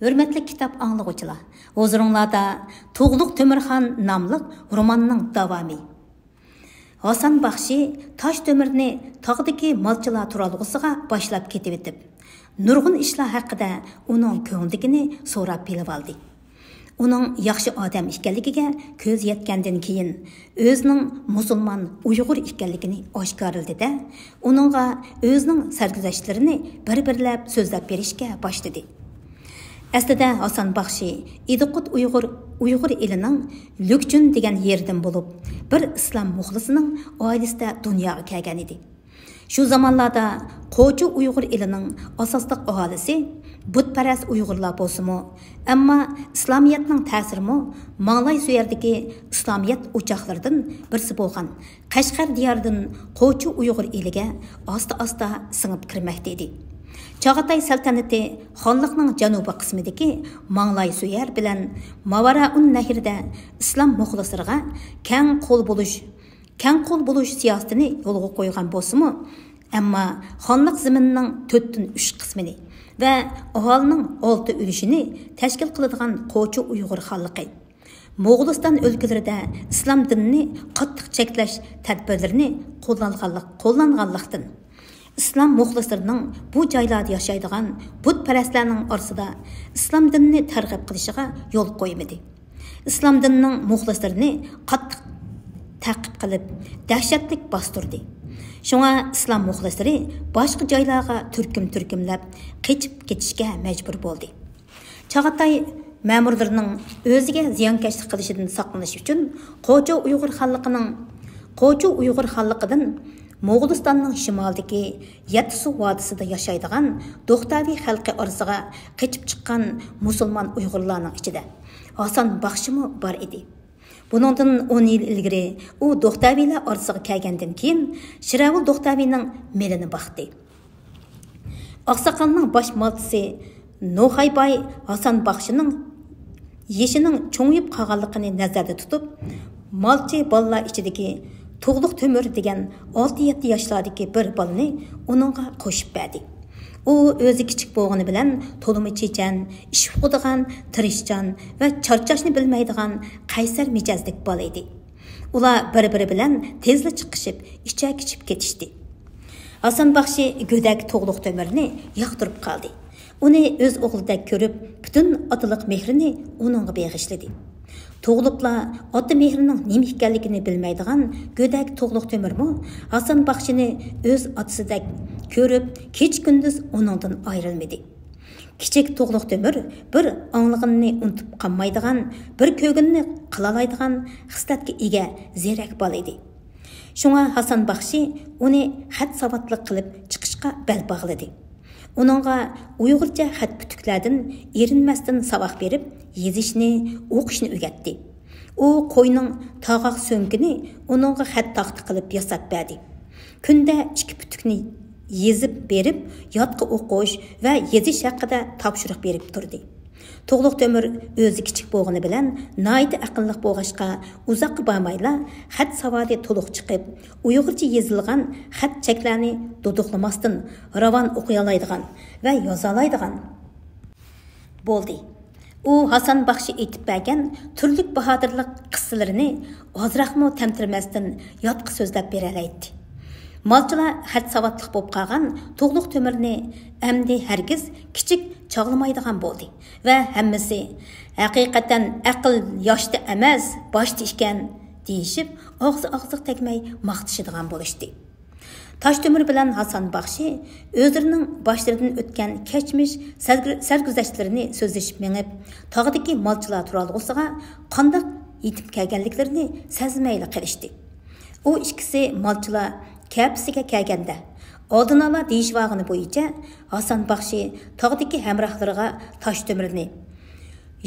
Hürmetli kitap anlıqçılar, huzurunlarda Tuğluq Tömürxan namlıq romanның davamı. Hasan Baxshi taş tömürni tağdaki malçılar turalğısıga başlap ketip etip, nurgun işler haqqida onun köngildikini sorap bilip aldı. Onun yaxşı adam ekanligiga ko'z yetgandan keyin o'zining musulmon Uyg'ur ekanligini oshkorladi da, uningga o'zining sarguzashtlarini bir-birlab so'zlab berishga boshladi. Aslida Hasan Baxshi Idiqut Uyg'ur elining Lukchun degan yerdan bo'lib, bir islom muxlisining oilasida dunyoga kelgan edi. Shu zamonlarda Qo'chi Uyg'ur elining asosliq aholisi butparast Uyg'urlar bo'lsa-mu, ammo islomiyatning ta'sirimi Mang'lay suyerdagi islomiyat o'choqlaridan birisi bo'lgan Qashqar diyoridan Qo'chi Uyg'ur eliga asta-asta singib kirmoqda edi. Çağatay saltanati xonliqning janubiy qismidagi Mang'lay suyer bilan Mavaraun nahrida islom muxlislariga keng qo'l bo'lish siyosatini yo'lga qo'ygan bo'lsa-mu, ammo xonliq zaminining 4/3 qismini va aholining 6 ulushini tashkil qiladigan Qo'chi Uyg'ur xonliqi Mo'g'uliston o'lkalarida islom dinini qattiq cheklash tadbirlarini qo'llanganlikdan İslam muxlislarining bu joylarda yashaydigan butparastlarning orasida islom dinini targ'ib qilishiga yo'l qo'ymadi. Islom dinining muxlislarini qattiq ta'qib qilib, dahshatli bostirdi. Shunga islom muxlislari boshqa joylarga turkumlab qechib ketishga majbur bo'ldi. Chag'atay ma'murlarining o'ziga ziyonkashlik qilishidan saqlanish uchun Qo'chi Uyg'ur xalqidan Moğolistanның shimolidagi Yatsu vodisida yashaydigan Do'xtavi xalqi orasiga qechib chiqqan musulmon Uyg'urlarning ichida Hasan Baxshimi bor edi. Buningdan 10 yil ilgari u Do'xtavilar orasiga kelgandan keyin Shiravul Do'xtavining melini boqdi. Oqsoqolning bosh malchisi No'xaybay Hasan Baxshining yeshining cho'ngib qolganligini nazarda tutib, malchi bolalar ichidagi Tuğluq Tömür degan 6-7 yoshlardagi bir bolani uningga qo'shib berdi. U o'zi kichik bo'lgani bilan to'limi chechan, ish uqadigan, tirishchan va charchashni bilmaydigan qaysar mijozlik bola edi. Ular bir-biri bilan tezla chiqishib, ichak-ichib ketishdi. Hasan Baxshi go'dak Tuğluq Tömürni yoqtirib qoldi. Uni o'z o'g'lidek ko'rib, butun otaliq mehrini uningga bag'ishladi. Tuğluqlar ota mehrining nima ekanligini bilmaydigan go'dak Tuğluq Tömürmi Hasan Baxshini o'z otasidek ko'rib, kech-kunduz uningdan ayrilmadi. Kichik Tuğluq Tömür bir anglig'ini unutib qolmaydigan, bir ko'ginni qilalaydigan xislatga ega zerak bola edi. Shunga Hasan Baxshi uni xat savodlik qilib chiqishga bel bog'ladi. Uningga Uyg'urcha xat putuklardan erinmasdan saboq berib, yezishni, o'qishni o'rgatdi. U qo'yning tog'oq so'ngini uningga xat taxti qilib yasab berdi. Kunda 2 putukni yezib berib, yodqa o'qish va yezish haqida topshiriq berib turdi. Tuğluq Tömür o'zi kichik bo'lgani bilan noyati aqlliq bo'lg'achqa uzoqqa bormayla xat savodi to'liq chiqib, Uyg'urcha yozilgan xat cheklarni duduqlamasdan ravon o'qiy oladigan va yoza oladigan bo'ldi. U Hasan Baxshi aytib bergan turli bahodirlik qissalarini ozroqmi tamtirmasdan yodqa so'zlab bera oladi. Malchilar xat savodliq bo'lib qolgan Tuğluq Tömürni amdi hargiz kichik chog'lamaydigan bo'ldi va hammasi haqiqatan aql yoshda emas, boshda ekan deyishib, og'zi tegmay maqtashadigan bo'lishdi. Taş Tömür bilan Hasan Baxshi o'zlarining boshlaridan o'tgan kechmish sarguzashtlarini so'zlashib mengib, tog'dagi malchilar turalg'usiga qanday yetib kelganliklarini sezmayli qilishdi. U ikkisi malchilar kapsiga kelganda oldin ola deyishvag'ini bo'yicha Hasan Baxshi tog'dagi hamrohlariga Taş Tömürni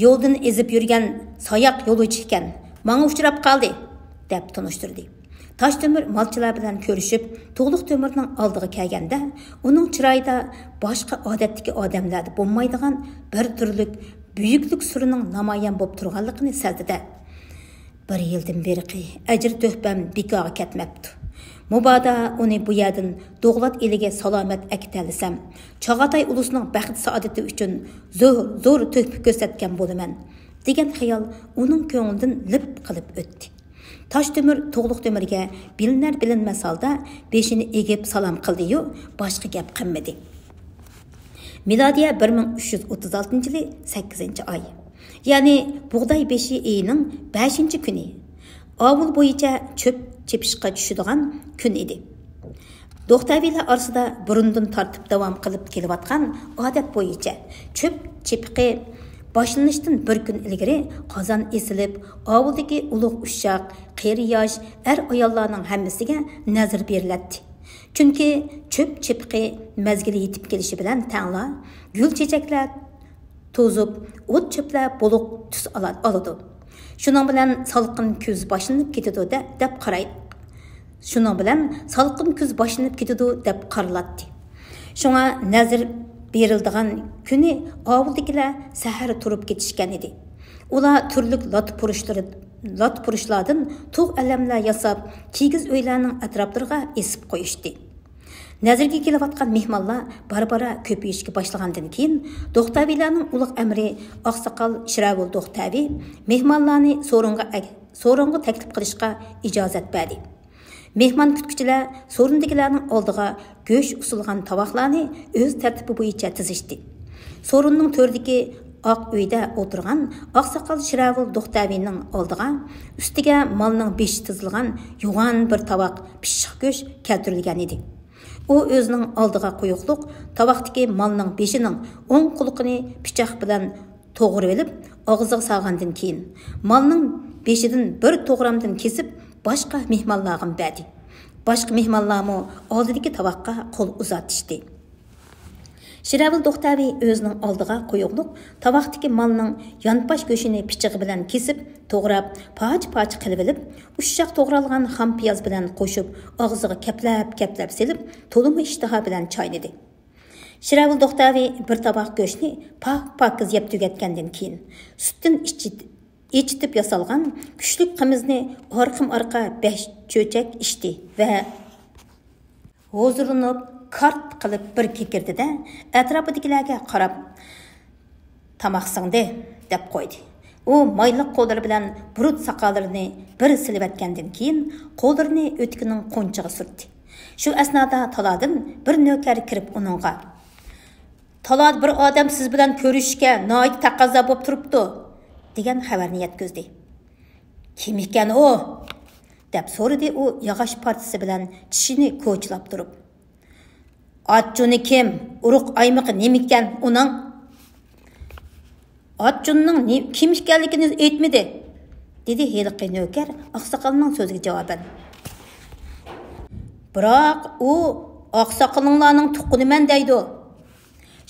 yo'ldan ezib yurgan soyoq yo'lovchi ekan, menga uchrab qoldi deb tunishtirdi. Taş Tömür malchilar bilan ko'rishib, Tuğluq Tömürning oldiga kelganda, uning chiroyida boshqa odatdagi odamlarda bo'lmaydigan bir turlik buyuklik surining namoyon bo'lib turganligini sezdi. Bir yildan beri ajr to'hbam bekorga ketmabdi. Mubada onu bu yerden Doğlat eliga salomat akitalisam, Chag'atay ulusining baxt saodati uchun zo'r to'kib ko'rsatgan bo'laman, degan xayol uning ko'nglidan lip qilib o'tdi. Taş Temür Toğluq Temirga bilinar-bilinmas holda beshini egib salom qildi-yu, boshqa gap qilmadi. Miladiya 1336-yili 8-oy. Ya'ni bug'doy beshi oyining 5-kuni. Avul bo'yicha cho'p chepishga tushadigan kun edi. Do'xtaviylar orasida burundan tortib davom qilib kelayotgan odat bo'yicha cho'p chepiqi boshlanishdan bir kun ilgari qozon esilib, ovuldagi ulug' ushshaq, qeri yosh ayollarning hammasiga nazar beriladi. Chunki cho'p chepiqi mezgili yetib kelishi bilan tangla gul chechaklar to'zib, o't cho'plar buluq tus oladi. Shuning bilan salqin kuz boshlanib ketadi deb qaraydi. Shuning bilan salqin kuz boshlanib ketadi deb qaraladi. Shunga nazar berildigan kuni ovuldagilar sahar turib ketishgan edi. Ular turlik lot purishlardan tug' alamlar yasab, kigiz uylarning atroflariga esib qo'yishdi. Nazarga kelayotgan mehmonlar barbara ko'payishga boshlagandan keyin Do'xtaviylarning ulug' amri Oqsoqol Shiravul Do'xtaviy mehmonlarni so'ringa taklif qilishga ijozat berdi. Mehmon kutuvchilar so'rindagilarning oldiga go'sht usulgan tovoqlarni o'z tartibi bo'yicha tizishdi. So'rinning to'rdagi oq uyda o'tirgan Oqsoqol Shiravul Do'xtaviyning oldiga ustiga molning beshi tizilgan yo'g'on bir tovoq pishiq go'sht keltirilgan edi. U o'zining oldiga qo'yuqliq tovoqdagi molning beshining o'ng quliqini pichoq bilan to'g'rib olib, og'ziga solgandan keyin molning beshidan bir to'g'ramdan kesib boshqa mehmonlarga berdi. Boshqa mehmonlarmi oldidagi tovoqqa qo'l uzatishdi. Shiravul Do'xtaviy o'zining oldiga qo'yuqliq tovoqdagi molning yonpash go'shini pichog'i bilan kesib, to'g'rab, poch-poch qilib olib, ushshaq to'g'ralgan xam piyoz bilan qo'shib, og'ziga kaplab selib, to'limi ishtaha bilan chaynadi. Shiravul Do'xtaviy bir tovoq go'shtni pokiz yeb tugatgandan keyin sutdan ichitib yasalgan kuchlik qimizni orqa 5 cho'chak ichdi va hozirlanib kart qilib bir kekirdida atrofidagilarga qarab tamoqsingdi deb qo'ydi. U mayliq qo'llari bilan burut soqollarini bir silib etgandan keyin qo'llarini o'tkining qo'nchig'iga surtdi. Shu asnoda talodin bir navkar kirib uningga "Talod bir odam siz bilan ko'rishga noit taqozo bo'lib turibdi" degan xabarni yetkazdi. "Kim ekan u?" deb so'radi u yog'och partisi bilan tishini ko'chlab turib. "Atjuni kim? Uruq aymiqi nima ekan uning?" "Atjunning kim ekanligini aytmadi" dedi heliqi navkar oqsoqolning so'ziga javoban. "Biroq u oqsoqolinglarning tuqquniman deydi."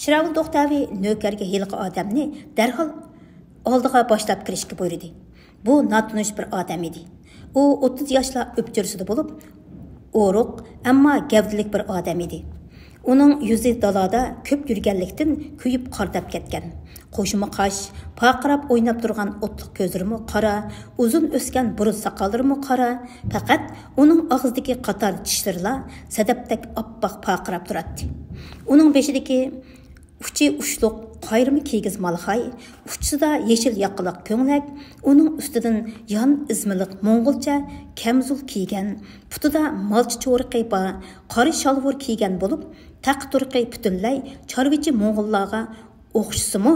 Shiravul Do'xtaviy navkarga heliqi odamni darhol oldiga boshlab kirishga buyurdi. Bu notanish bir odam edi. U 30 yoshlar o'pchirsida bo'lib, o'ruq, ammo gavdilik bir odam edi. Uning yuzi dalada ko'p yurganlikdan kuyib qordab ketgan. Qo'shimi qosh, paqirab o'ynab turgan o'tliq ko'zlari qora, uzun o'sgan burun soqollari qora, faqat uning og'zidagi qator tishlari sadabdak oppoq paqirab turadi. Uning beshidagi uchi ushliq qayrimi kigiz malxay, uchida yeşil yaqiliq ko'nglak, uning ustidan yon izmiliq mo'ng'ulcha kamzul kiygan, putida molchi cho'riqi bor, qora shalvor kiygan bo'lib, taq turqi butunlay chorvichi mo'ng'ullarga o'xshasimi,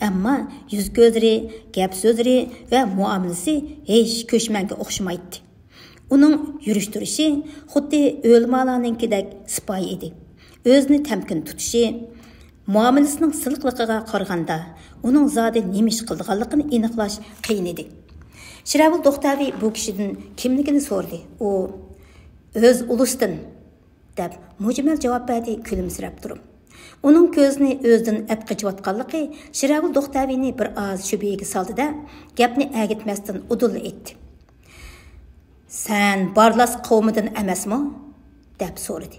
ammo yuz ko'zlari, gap so'zlari va muomalasi hech ko'chmanga o'xshamaydi. Uning yurish turishi xuddi o'lmalarninkidek sipoy edi. O'zini tamkin tutishi, muomalasining silqliqiga qaraganda uning zodi nima ish qilganligini aniqlash qiyin edi. Shiravul Do'xtaviy bu kishidan kimligini so'radi. U o'z ulusdan deb mujmal javob berdi, kulimsirab turib. Uning ko'zini o'zidan ap qichayotganligi Shiravul Do'xtaviyni bir oz shubiga soldi-da, gapni agitmasdan udulla etdi. "Sen Barlas qavmidan emasmi?" deb so'radi.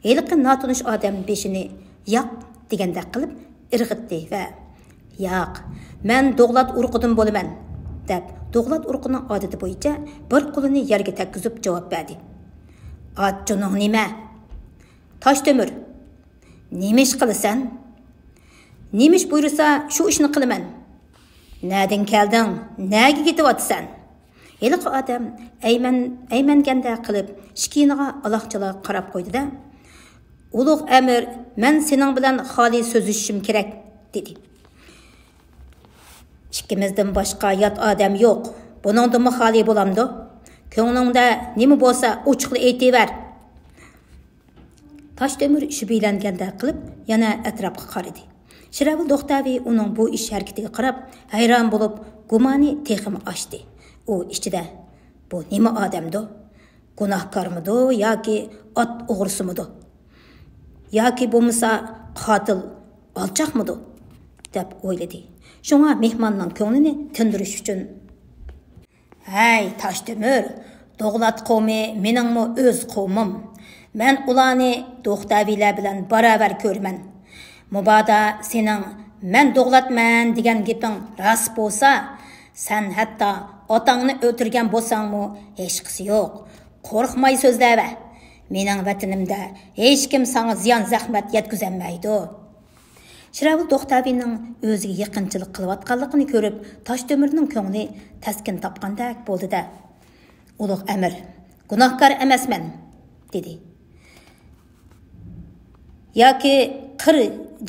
Heliqi notanish odam beshini "Yo'q" degandek qilib irg'itdi va "Yo'q, men Do'g'lat urug'idan bo'laman" deb Do'g'lat urug'ining odati bo'yicha bir qo'lini yerga tekkizib javob berdi. Atçının nime? Taşdemir, nemiş qılısan? Nemiş buyursa şu işini qılıman. Näden keldin? Näge ketip atsan? Eliq adam əymengende qılıp, şikiniga alaqçala qarab qoydu da. Uluq əmir, mən senin bilan xali sözüşüşüm kerek, dedi. İkimizden başqa yat adam yo'q. Buningdimi xali bo'lamdi? Ko'nglingda nima bo'lsa, ochiqli aytaver. Taşdemir shubhilanganda qilib, yana atrofga qaradi. Shiravul To'xtaviy uning bu ish harakatiga qarab, hayron bo'lib, gumoni texim ochdi. U ichida bu nima odamdi? Gunohkormidi yoki ot o'g'risimidi? Yoki bo'lmasa qotil alchoqmidi? deb o'yladi. Şuna mehmanның көңлini tindirish uchun. Hey Taşdemir, Doğlat qavmi meningmi o'z qavmim. Men ularni To'xtaviylar bilan baravar ko'raman. Mubada sening men Doğlatman degan gaping rost bo'lsa, sen hatto otangni o'tirgan bo'lsangmi hech qisi yo'q. Qo'rqmay so'zlava. Mening vatanimda hech kim sana ziyon zahmat yetkazolmaydi. Shiravul To'xtaviyning o'ziga yaqinchilik qilayotganligini ko'rib, Taşdemirning ko'ngli taskin topgandek bo'ldi-da. Ulug' amir, gunohkor emasman, dedi. Yoki qir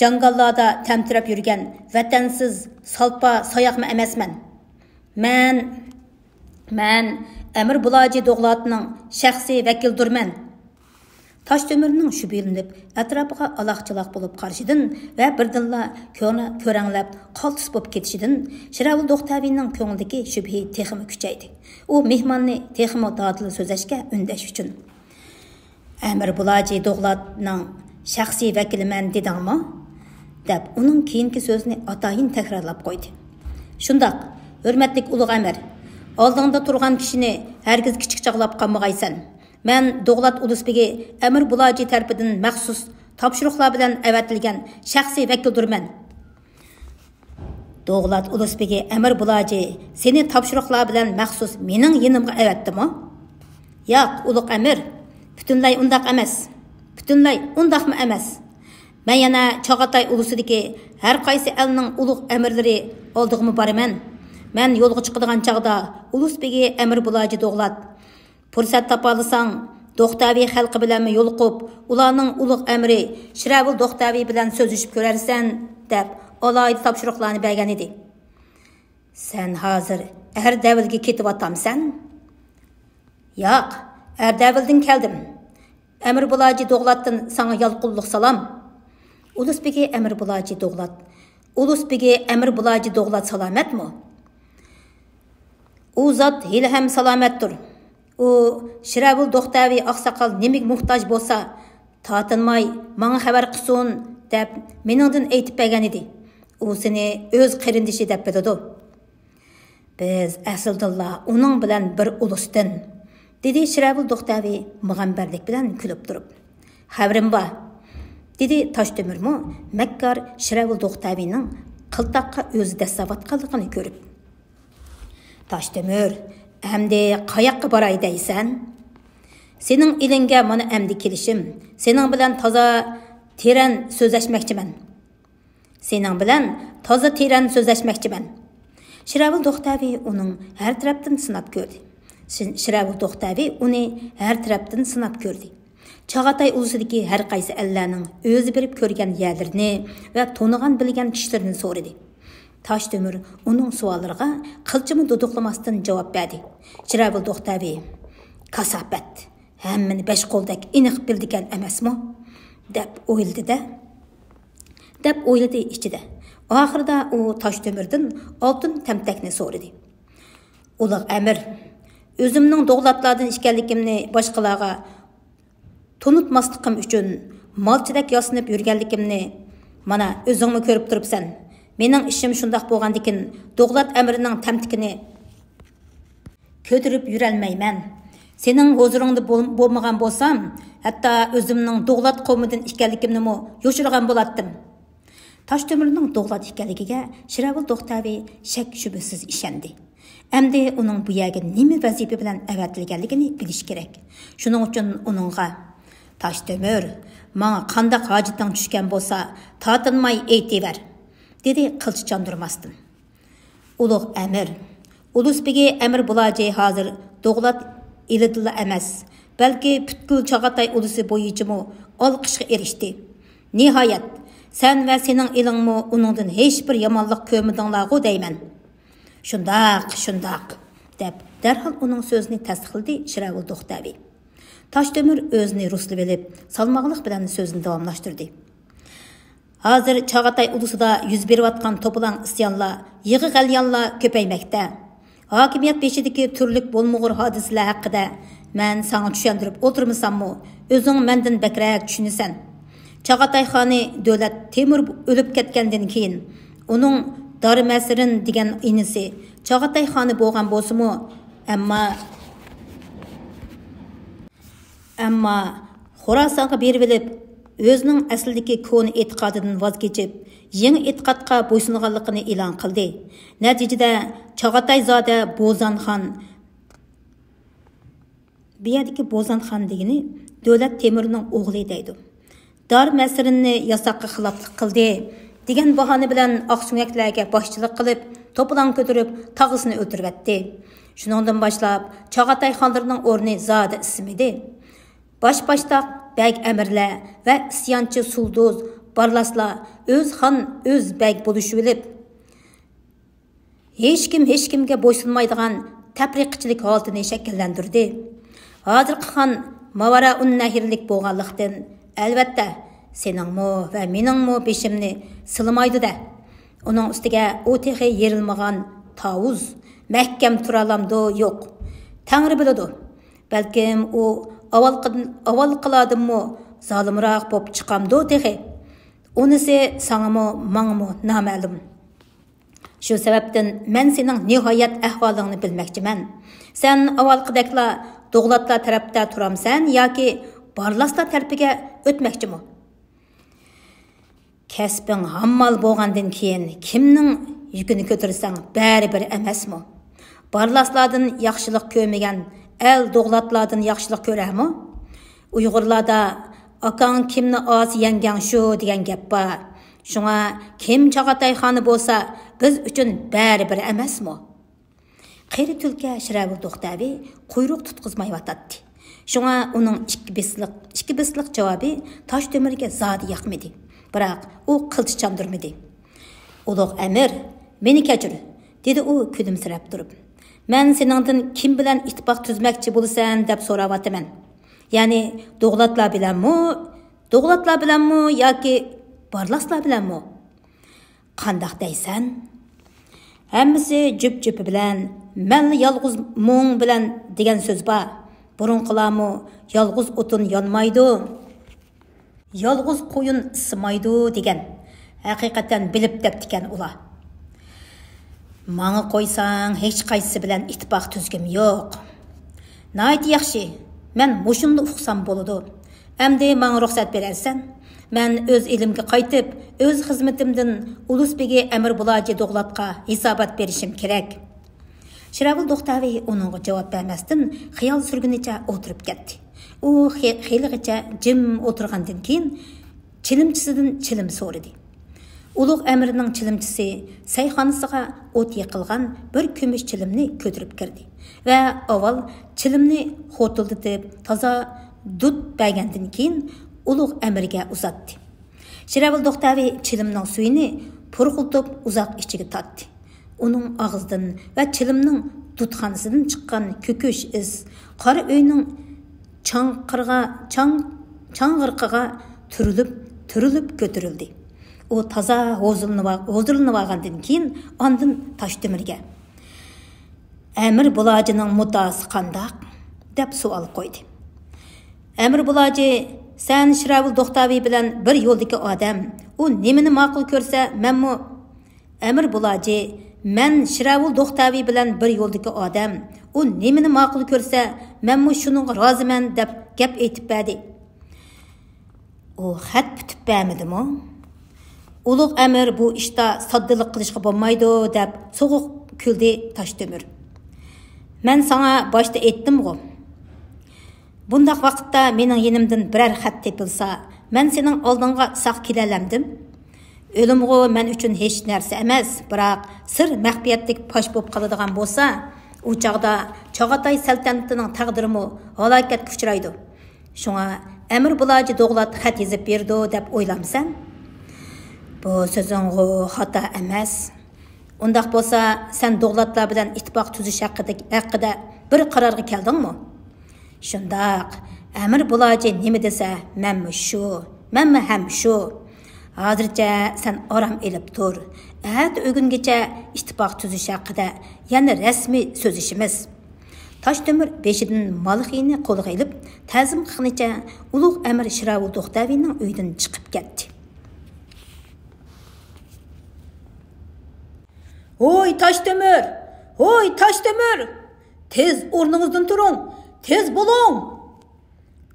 jangallarda tamtirab yurgan vatansiz salpa soyoqmi emasman. Men Amir Bulaji Doğlatning shaxsiy vakildirman. Taşdemirning shubhilanib, atrofiga alaqchaloq bo'lib qarishidan va birdinla ko'ranglab qaltis bo'lib ketishidan Shiravul To'xtaviyning ko'nglidagi shubhi texmi kuchaydi. U mehmonni texmi dodil so'zlashga undash uchun. Amir Bulaji Doğlatning shaxsiy vakiliman dedingmi? deb uning keyingi so'zini atayin takrorlab qo'ydi. Shundoq, hurmatli ulug' amir, oldingda turgan kishini hargiz kichik chaqlab qolmag'aysan. Men Doğlat Ulusbegi Amir Bulaji tarafidan maxsus topshiriqlar bilan avatilgan shaxsiy vakildirman. Doğlat Ulusbegi Amir Bulaji seni topshiriqlar bilan maxsus mening yinimga avatdimi? Yo'q, ulug' amir, butunlay undaq emas. Butunlay undaqmi emas. Men yana Chog'atay ulusidagi har qaysi elning ulug' amirlari oldig'imi boraman. Men yo'lga chiqadigan chaqda Ulusbegi Amir Bulaji Doğlat Fursat tapalasang, To'xtaviy xalqi bilan yo'liqib, ularning ulug' amri Shiravul To'xtaviy bilan so'zishib ko'rarsan, deb alohida topshiriqlarni bergan edi. Sen hozir Ardavilga ketib atamsan? Yo'q, Ardavildan keldim. Amir Bulaji Doğlatdan sana yalqulluq salam. Ulusbegi Amir Bulaji Doğlat. Ulusbegi Amir Bulaji Doğlat salomatmi? U zot hali ham salomatdir. U Shiravul To'xtaviy oqsoqol nimaga muhtoj bo'lsa, tatinmay menga xabar qilsin deb meningdan aytib bergan edi. U seni o'z qarindishi deb biladi. Biz aslida uning bilan bir ulusdan, dedi Shiravul To'xtaviy mug'ambarlik bilan kulib turib. Xabarim bor, dedi Taşdemirmi makkar Shiravul To'xtaviyning qiltaqqa o'zi dasavatganligini ko'rib. Taşdemir, Әмді қаяққа барай дейсен? Сенің иліңге маны әмді келішім. Сенің білән таза терен сөзәшмәкчімен. Shiravul To'xtaviy uning har tarafdan sinab ko'rdi. Chog'atay ulusidagi har qaysi ellarning o'zi berib ko'rgan yerlarini va to'nigan bilgan kishilarini so'radi. Taşdemir uning savollariga qilchimi duduqlamasdan javob berdi. Shiravul To'xtaviy, kasofat, hammani besh qo'ldak aniq bildigan emasmi? deb o'yladi ichida. Oxirida u Taşdemirdan oltin tamtakni so'radi. Ulug' amir, o'zimning Doğlatlardan ekanligimni boshqalarga tunutmasliqim uchun molchidak yosinib yurganligimni mana o'zingmi ko'rib turibsan. Mening ishim shundoq bo'lgandikin, Doğlat amirining tamtikini ko'tirib yurolmayman. Sening huzuringda bo'lmagan bo'lsam, hatto o'zimning Doğlat qavmidan ekanligimni yo'shirgan bo'lardim. Taşdemirning Doğlat ekanligiga Shiravul To'xtaviy shak shubhasiz ishondi. Әмді оның bu yerga nima vazifa bilan avatilganligini bilish kerak. Shuning uchun uningga Toshtemir, "Menga qanday hojiting tushgan bo'lsa, tortinmay aytaver", dedi qilch chandurmasdan. Ulug' Amir, Ulusbegi Amir Bulaji hozir Doğlat ilidilla emas, balki butkul Chag'atay ulusi bo'yichimi olqishga erishdi. Nihoyat, sen va sening ilingmi uningdan hech bir yomonlik ko'rmadinglar-ku deyman. Shundoq, deb darhol uning so'zini tasdiqladi Shiravul Do'xtaviy. Toshtemir o'zini rusli bilib, salmoqliq bilan so'zini davomlashtirdi. Hozir Chag'atay ulusida yuz berayotgan to'polon isyonlar, yig'i g'alyanlar ko'paymoqda. Hokimiyat beshidagi turlik bo'lmag'ur hodisalar haqida men sana tushuntirib o'tirmasammi, o'zing mendan bakrak tushunasan. Chag'atay xoni Davlat Temur o'lib ketgandan keyin uning Darmasirin degan inisi Chag'atay xoni bo'lgan bo'lsa-mu, ammo Xorasonga berib olib, o'zining aslidagi ko'ni e'tiqodidan voz kechib, yangi e'tiqodga bo'ysunganligini e'lon qildi. Natijada Chag'atay zoda Bozonxon, bu yerdagi Bozonxon degani Davlat Temurning o'g'li deydi. Darmasirinni yasoqqa xiloflik qildi degan bahona bilan oqsumaklarga boshchilik qilib, to'polon ko'tarib, tog'isini o'ltiribdi. Shuningdan boshlab Chag'atay xonlarining o'rni zoda ismidi. Bosh-boshdoq bag amirlar va isyonchi sulduz barlaslar o'z xon, o'z bag bo'lishib olib, hech kimga bo'ysunmaydigan tafriqchilik holatini shakllantirdi. Hozirgi xon Mavaraun Nahirlik bo'lganlikdan albatta seningmi va meningmi beshimni silmaydi-da. Uning ustiga u texi yerilmagan tavuz, mahkam turalamdi yo'q. Tangri biladi. Balkim u avval qiladimmi zolimroq bo'lib chiqamdi texi. Unisi sangami, mangmi noma'lum. Shu sababdan men sening nihoyat ahvolingni bilmoqchiman. Sen avvalqidakla Doğlatlar tarafda turamsan yoki Barlaslar tarafiga o'tmoqchimi? Kasbing hammal bo'lgandan keyin kimning yukini ko'tarsang baribir emasmi? Barlaslardan yaxshilik ko'rmagan el Doğlatlardan yaxshilik ko'rarmi? Uyg'urlarda akang kimni oz yangan shu degan gap bor. Shunga kim Chag'atay xoni bo'lsa, biz uchun baribir emasmi? Qeri tulka Shiravul Do'xtaviy quyruq tutqizmay yotadi. Shunga uning ikki bisliq javobi Toshtemirga zodi yoqmadi. Biroq u qilch chandurmadi. Ulug' Amir, meni kechir, dedi u kulimsirab turib. Men seningdan kim bilan ittifoq tuzmoqchi bo'lsan deb so'rayapman. Ya'ni Doğlatlar bilanmi yoki Barlaslar bilanmi? Qandoq deysan? Hammasi jup-jupi bilan, men yolg'iz mo'ng bilan degan so'z bor. Burunqilarmi yolg'iz o'tin yonmaydi, yolg'iz qo'yin isimaydi degan. Haqiqatan bilib deptikan ular. Manga qo'ysang hech qaysi bilan ittifoq tuzgim yo'q. Nayt yaxshi, men mushunda uqsam bo'ladi. Endi menga ruxsat berarsan? Men o'z elimga qaytib, o'z xizmatimdan Ulusbegi Amir Bulaji Doğlatga hisobat berishim kerak. Shiravul Do'xtaviy uningga javob bermasdan xiyol surgunicha o'tirib ketdi. U xeyligacha jim o'tirgandan keyin chilimchisidan chilim so'radi. Ulug' Amirning chilimchisi sayxonasiga o't yiqilgan bir kumush chilimni ko'tarib kirdi va avval chilimni xo'tildatib toza dud bergandan keyin Ulug' Amirga uzatdi. Shiravul Do'xtaviy chilimning suyini purqultib uzoq ichiga tortdi. Uning og'zidan va chilimning dudxonasidan chiqqan ko'kush iz qora uyning chang'irqiga turilib ko'tarildi. U toza hozirlanib olgandan keyin ondan Toshdemirga Amir Bulajining muddaosi qandoq deb savol qo'ydi. Amir Bulaji, sen Shiravul Do'xtaviy bilan bir yo'ldagi odam, u nimani ma'qul ko'rsa, menmi Amir Bulaji, men Shiravul Do'xtaviy bilan bir yo'ldagi odam, u nimani ma'qul ko'rsa, menmi shuning roziman deb gap aytib berdi. U xat bitib bermadimi? Ulug' Amir bu ishda soddilik qilishga bo'lmaydi deb so'g'ib kuldi Toshtemir. Мен саңа башта aytdim ғой. Бұндақ вақытта менің енімден бірәр хат тепілса, мен сенің алдыңға сақ келәләмдім. Өлім ғой мен үшін еш нәрсе емес, бірақ сыр мәхбияттік паш боп қалыдыған болса, o çağda Çağatay сәлтәнетінің тағдырымы алакет күчірайды. Шуңа әмір бұлажы доғлат хат езіп берді деп ойламсан? Бұл сөзің ғой хата әмәс. Ондақ болса, сән доғлатла білән итбақ түзіш әқіде бір қарарға келдің мұ? Шундақ, әмір бұлажы неме десе, мәмі шу, мәмі әм шу. Hazırca sen aram elip tur. Әт өгінгече itibaq түзіш әқіде, яны рәсми сөз ішіміз. Taşdömür beşidin malıqini қолға еліп, тәзім қықныча ұлық әмір Шыравул Доқтавинның өйдін шығып кетті. Ой, Taşdömür! Ой, Taşdömür! Tez орныңыздың тұрың! Tez болың!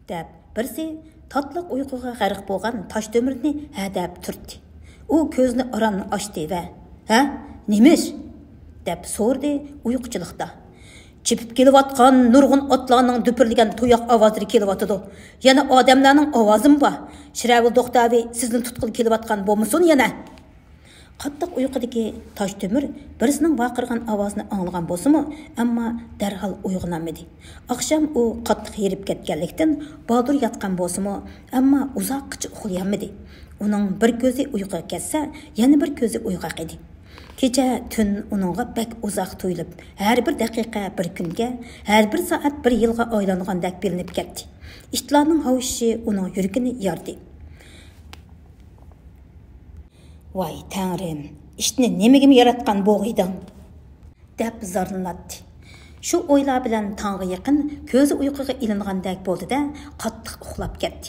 Деп, бірсе tatlıq uyquğa ғарық болған Taşdömürni әдәп түртті. O көзіні aranı açtı və, «Hə, немеш?» деп sordu uyquçılıqda. Çipip kelip atqan nurgun atlarının düpürlegen toyaq avazları kelip atıdı. Yana adamlarının avazım var. Şıravul Doxtavi sizin tutqul kelip atqan bolmusun yana. Qattiq uyqudaki Taşdömür birisinin vaqırgan avazını anılgan bolsumu, amma derhal uyg'onamadi. Akşam o qattiq yerip ketganlikdan Badur yatqan bolsumu, amma uzoqcha uxlayolmadi. Onun bir ko'zi uyquga ketsa, yana bir ko'zi uyg'oq edi. Kecha tun uningga bak uzoq tuyulib, har bir daqiqa bir kunga, har bir soat bir yilga aylangandek bilinib ketdi. İtlarning hovushi uning yuragini yordi. Vay Tangrim, işni nemegimi yaratgan bo'g'iding? deb zorlanadi. Shu o'ylar bilan tongga yaqin ko'zi uyquga ilingandek bo'ldi-da, qattiq uxlab ketdi.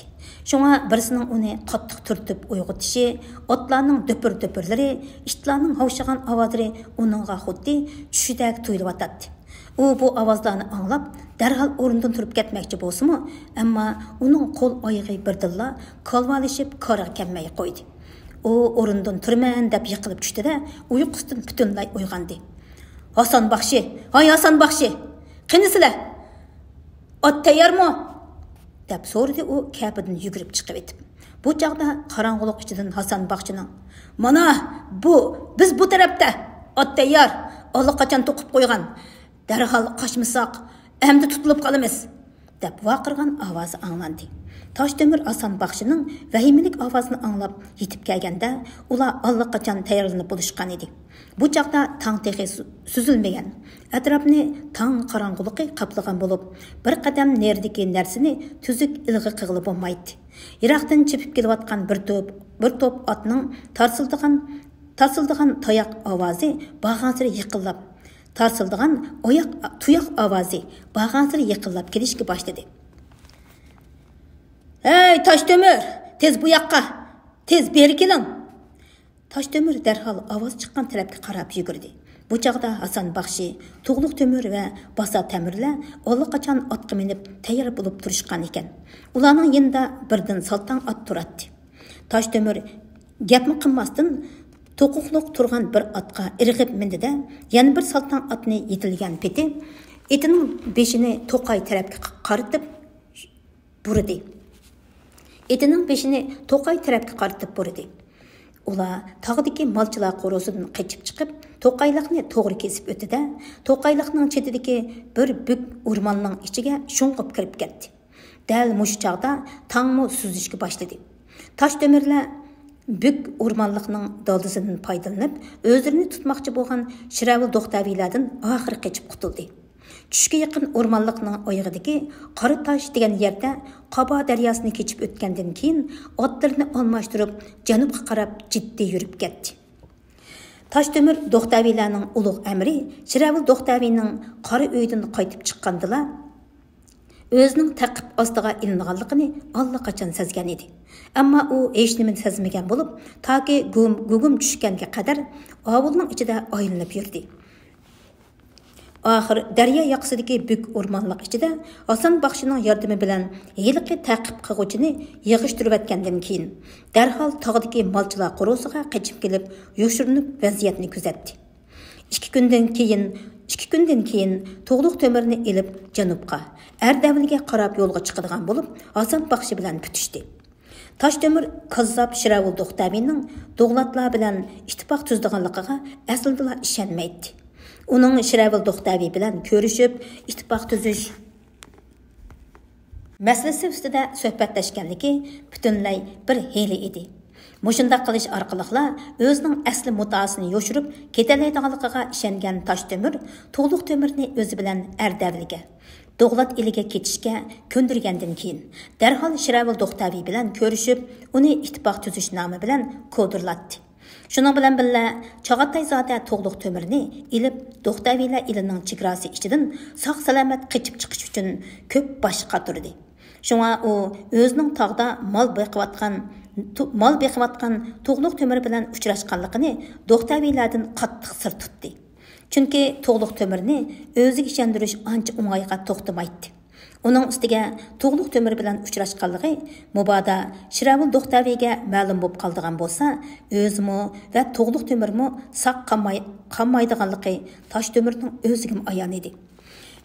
Şuna birisinin onu qattiq turtib uyg'otishi, otlarning düpür-düpürleri, itlarning havşıgan avazları onunğa xuddi tushidek tuyulib O bu avazlarni anglab, darhal o'rnidan turib ketmoqchi bo'lsa-mu, ammo uning qo'l oyog'i birdilla kolvalishib qaraga kelmay qo'ydi. O o'rnidan turman deb yiqilib tushdi-da, uyqusidan butunlay uyg'ondi. Hasan Baxshi, "Hay Hasan Baxshi, qani sizlar? Ot tayyormi?" deb so'radi u kapidan yugurib chiqib etib. Bu chaqda qorong'ulik ichidan Hasan Baxshining "Mana biz bu tarafda, ot tayyor, allaqachon to'qib qo'ygan. Darhol qochmasak, endi tutilib qolamiz" deb vaqirgan ovozi anglandi. Taşdömür Hasan Baxshining vahimalik ovozini anglab yetib kelganda, ular allaqachon tayyorlanib bo'lishgan edi. Bu chaqda tong texi suzilmagan. Atrofni tong qorong'uligi qaplagan bo'lib, bir qadam neridagi narsani tuzuk ilg'i qilib bo'lmaydi. Yiroqdan chipib kelayotgan bir to'p otning tarsildigan toyoq ovozi bag'asiri yiqillab, tarsildigan tuyoq ovozi bag'asiri yiqillab kelishga boshladi. "Hey Taşdömür, tez bu yoqqa, tez beri keling." Taşdömür derhal ovoz chiqqan tarafga qarab yugurdi. Bu chaqda Hasan Baxshi, Tug'luq Temür va Basa Temirlar allaqachon otga minib tayyor bo'lib turishgan ekan. Ularning yonida birdan saltang ot turadi. Taşdömür gapni qilmasdan to'quqliq turgan bir otga irg'ib mindi-da, yana bir saltang otni yetilgan peti etining beshini to'qay tarafga qaritib burdi. Etining beshini to'qay tarafga qaritib burdi. Ular tog'dagi malchilar qo'rosidan qochib chiqib, to'qayliqni to'g'ri kesib o'tdi-da, to'qayliqning chetidagi bir buk o'rmonning ichiga sho'ng'ib kirib ketdi. Dal mush chaqda tongmo suzishga boshladi. Taşdömürlar buk o'rmonliqning doldisidan foydalanib, o'zlarini tutmoqchi bo'lgan Şıravul Doxtavilardan oxiri qochib qutuldi. Tushga yaqin o'rmonliqning oyog'idagi Qora Tosh degan yerda Qaba daryosini kechib o'tgandan keyin otlarini almashtirib janubga qarab jiddiy yurib ketdi. Taşdömür Doxtavilarning ulug' amiri Şıravul Doxtavining qora uydan qaytib chiqqandilar o'zining taqib ostiga ilinganligini allaqachon sezgan edi. Ammo u hech nima sezmagan bo'lib, toki gugum tushganga qadar ovulning ichida aylanib yurdi. Axir daryo yoqasidagi buk o'rmonliq ichida Hasan Baxshining yordami bilan yiliqi taqib qilg'uvchini yig'ishtirib atgandan keyin darhol tog'dagi malchilar qo'rosiga qochib kelib, yoshirinib vaziyatni kuzatdi. 2 kundan keyin 2 kundan keyin to'g'liq to'mirni ilib janubga, Ardavliga qarab yo'lga chiqadigan bo'lib, Hasan baxshi bilan putishdi. Taşdömür Kazzab Shiravul Do'xtavining Do'g'latlar bilan ittifoq tuzdiganligiga aslida ishonmaydi. Uning Shiravul Do'xtavi bilan ko'rishib, ittifoq tuzish masalasi ustida suhbatlashganligi butunlay bir hiyla edi. Mushundaq qilish orqali o'zining asli muddaosini yoshirib ketalaydiganligiga ishongan Taşdömür to'g'liq to'mirni o'zi bilan Ardavliga Do'g'lat eliga ketishga ko'ndirgandan keyin darhol Shiravul Do'xtavi bilan ko'rishib, uni ittifoq tuzish nomi bilan ko'dirlatdi. Shuning bilan birga Chag'atayzoda to'g'liq to'mirni ilib Do'xtavilar elining chegarasi ichidan sog'-salomat qochib chiqish uchun ko'p bosh qatirdi. Shunga u o'zining tog'da mol beqiyotgan to'g'liq to'mir bilan uchrashganligini Do'xtavilardan qattiq sir tutdi. Chunki to'g'liq to'mirni o'ziga ishondirish ancha o'ng'ayga to'xtamaydi. Uning ustiga to'g'liq to'mir bilan uchrashganligi mubodo Shiravul Do'xtaviga ma'lum bo'lib qoldigan bo'lsa, o'zimi va to'g'liq to'mirmi saq qolmaydiganligi Taşdömürning o'ziga ayon edi.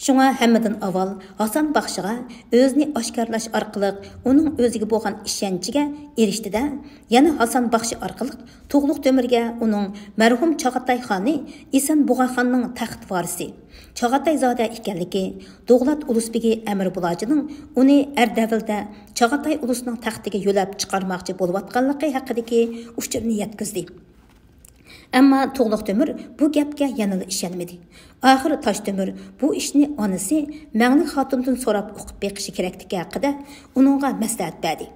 Shunga hammadan avval Hasan baxshiga o'zini oshkorlash orqali uning o'ziga bo'lgan ishonchiga erishdida, yana Hasan baxshi orqali to'g'liq to'mirga uning marhum Chag'atay xoni Eson Bug'axonning taxt varisi Chag'atayzoda ekanligi, Do'g'lat ulusbegi Amir Bulojining uni Ardavilda Chag'atay ulusining taxtiga yo'lab chiqarmoqchi bo'layotganligi haqidagi uchurni yetkazdi. Ammo to'g'liq to'mir bu gapga yanada ishonmadi. Oxir Taşdömür bu ishni onasi Mangli xotindan so'rab o'qib beqishi kerakligi haqida uningga maslahat berdi.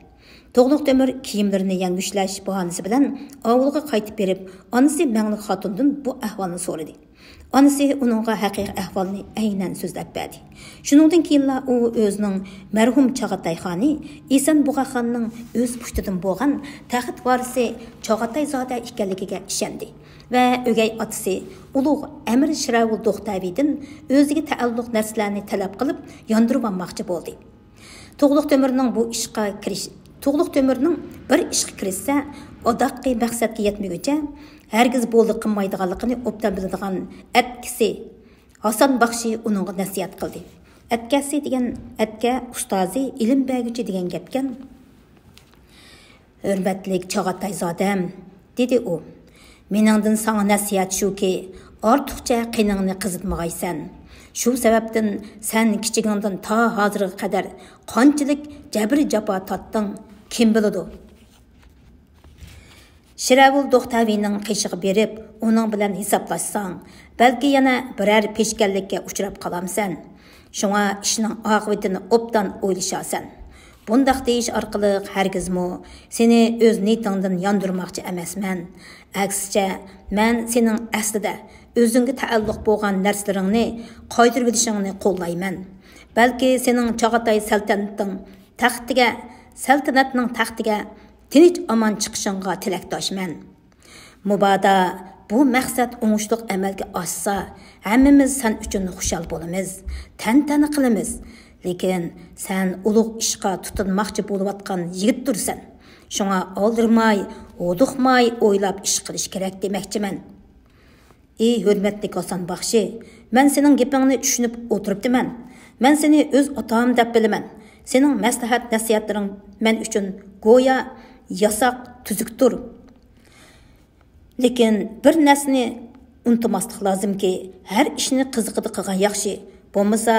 To'g'liq to'mir kiyimlarini yangushlash bahonasi bilan ovulga qaytib berib, onasi Mangli xotindan bu ahvolni so'radi. Onasi uningga haqiqiy ahvolni aynan so'zlab berdi. Shuningdan keyin u o'zining marhum Chag'atay xoni Eson Bug'axonning o'z pushtidan bo'lgan taxt varisi Chag'atayzoda ekanligiga ishondi va o'gay otasi ulug' Amir Shiravul Do'xtavidan o'ziga taalluq narsalarni talab qilib yondirib olmoqchi bo'ldi. To'g'liq to'mirning bir ishga kirishsa, odoqqa maqsadga yetmaguncha hargiz bo'ldi qilmaydiganligini obdan biladigan atkisi Hasan baxshi uningga nasihat qildi. Atkasi degan atka ustozi, ilm berguchi degan gapkan. Hurmatli Chag'atayzodam, dedi u. Meningdan sana nasihat shuki, ortiqcha qiningni qizitmag'aysan. Shu sababdan sen kichigingdan ta hozirga qadar qanchalik jabr jafo tatding, kim biladi? Shiravul Do'xtavining qishig'i berib, uning bilan hisoblashsang, balki yana biror peshkanlikka uchrab qolamsan. Shunga ishning oqibatini obdan o'ylashasan. Bundaq deyish orqali hargizmi seni o'z niyatingdan yondirmoqchi emasman. Aksicha, men sening aslida o'zingga taalluq bo'lgan narsalaringni qaytirib olishingni qo'llayman. Balki sening Chag'atay saltanatning taxtiga tinch aman chiqishingga tilakdoshman. Mubodo bu maqsad o'ngishliq amalga oshsa, hammamiz sen uchun xushal bo'lamiz, tantana qilamiz. Lekin sen ulug' ishqa tutinmoqchi bo'layotgan yigitdirsan. Shunga oldirmay, o'duqmay o'ylab ish qilish kerak demoqchiman. Ey hurmatli Hasan baxshi, men sening gapingni tushunib o'tiribdiman. Men seni o'z otam deb bilaman. Sening maslahat nasihatlaring men uchun go'yo yasoq tuzukdir. Lekin bir narsani unutmaslik lozimki, har ishni qiziqida qilgan yaxshi. Bo'lmasa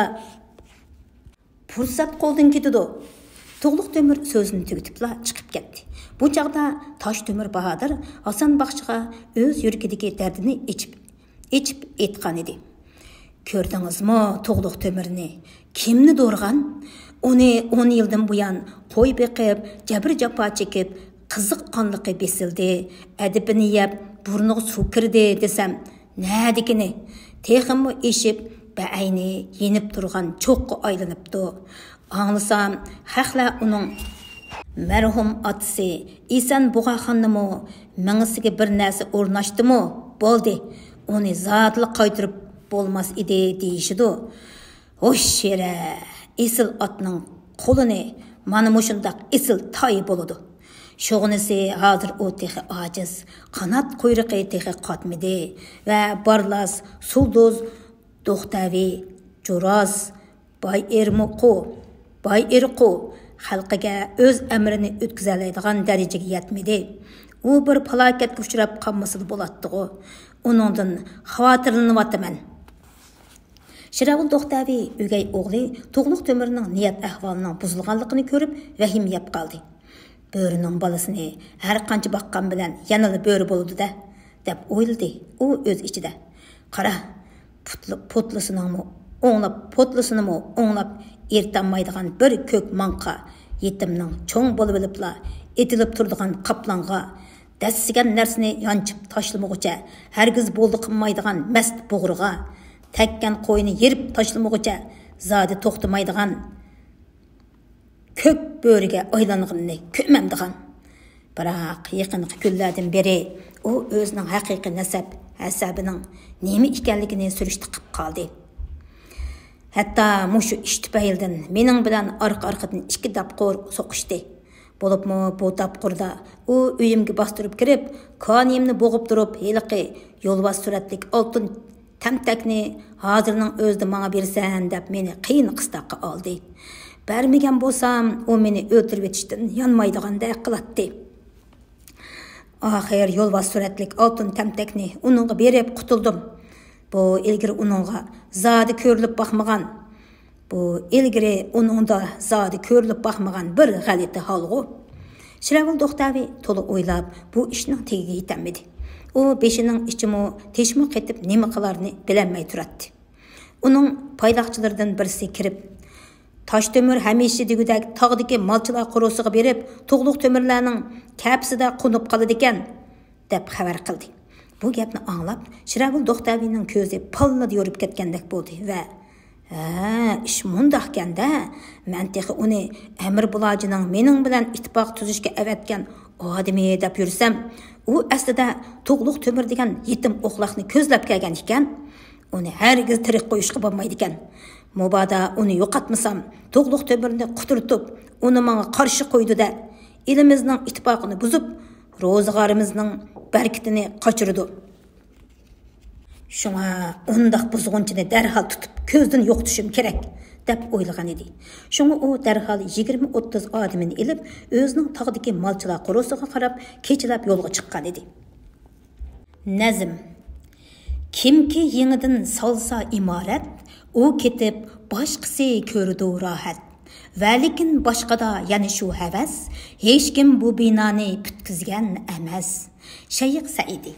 fursat qo'ldan ketadi. To'g'liq to'mir so'zini tugatibla chiqib ketdi. Bu chaqda Taşdömür Bahodir Hasan baxshiga o'z yuragidagi dardini ichib aytgan edi. Ko'rdingizmi to'g'liq to'mirni? Kimni do'rgan? Uni 10 yildan buyon qo'y beqib, jabr jafo chekib, qiziq qonliqi besildi, adibini yeb, burniga suv kirdi desam, nədikini? Teximmi eshib, ba'ayni yenib turgan cho'qqa aylanibdi. Anglasam, haqla uning marhum otasi Eson Bug'axonnimi mangisiga bir narsa o'rnashdimi? Bo'ldi. Uni zotli qaytirib bo'lmas edi deyishidi. Ho'shira, esil otning qo'lini mana mushundaq esil toy bo'ladi. Şoğunisi hazır o texi aciz, kanat kuyruqi texi qatmidi ve barlas, sulduz Do'xtavi, Jo'roz, Boy Erqu xalqiga o'z amrini o'tkazoladigan darajaga yetmadi. U bir falokatga uchrab qolmasa bo'ladi-ku. Uningdan xavotirlanyapman. Shiravul Do'xtavi o'gay o'g'li Tug'luq To'mirning niyat ahvolining buzilganligini ko'rib vahim yeb qoldi. Bo'rining bolasini har qancha baqqan bilan yanada bo'ri bo'ldi-da, deb o'yladi u o'z ichida. Qara, potlisinimi o'nglab ertanmaydigan bir ko'k manqa yetimning cho'ng bo'lib olibla etilib turadigan qaplonga dassigan narsani yonchib tashlamaguncha hargiz bo'ldi qilmaydigan mast bo'g'riga takkan qo'yni yerib tashlamaguncha zodi to'xtamaydigan ko'k bo'riga aylanganini ko'mamdigan. Biroq yaqinqi kunlardan beri u o'zining haqiqiy hasabining nima ekanligini surishti qilib qoldi. Hatta mushu ishtipayildan mening bilan orqa-orqadan 2 dapqor so'qishdi. Bo'libmi bu dapqorda u uyimga bostirib kirib, koniyimni bo'g'ib turib, heliqi yo'lbos suratlik oltin tamtakni hozirning o'zida menga bersan deb meni qiyin qistoqqa oldi. Bermagan bo'lsam, u meni o'ltirib etishdan yonmaydigandek qiladi. Axir yo'lbos suratlik oltin tamtakni uningga berib qutuldim. Bu ilgiri uningga zodi ko'rilib baxmagan. Bu ilgiri uningda zodi ko'rilib baxmagan bir g'alati holg'u. Shiravul Do'xtavi to'liq o'ylab bu ishning tegiga yetamidi. U beshining ichimi teshmi qetib nima qilarini bilolmay turadi. Uning paydoqchilaridan birisi kirib, Tosh To'mir hamisha degudek tog'dagi malchilar qurusiga berib, Tug'luq To'mirlarning kapsida qunib qoladi ekan, deb xabar qildi. Bu gapni anglab, Shiravul Do'xtavining ko'zi pallada yorib ketgandek bo'ldi va ish mundaq ekanda, men texi uni Amir Bulojining mening bilan ittifoq tuzishga avatgan odami deb yursam, u aslida Tug'luq To'mir degan yetim o'qlaqni ko'zlab kelgan ekan. Uni hargiz tirik qo'yishga bo'lmaydi ekan. Mubada uni yo'qotmasam, Tug'luq To'mirni quturtib, uni menga qarshi qo'ydi-da, elimizning ittifoqini buzib, ro'zg'orimizning barkitini qochirdi. Shunga undaq buzg'unchini darhol tutib, ko'zdan yo'qotishim kerak, deb o'ylagan edi. Shunga u darhol 20-30 odamini elib, o'zining tog'dagi malchilar qurusiga qarab, kechilab yo'lga chiqqan edi. Nazm. Kimki yenidan solsa imorat, u ketib boshqasi ko'rdi rohat. Va lekin boshqada yana shu havas, hech kim bu binoni bitkizgan emas. Shayx Saidi.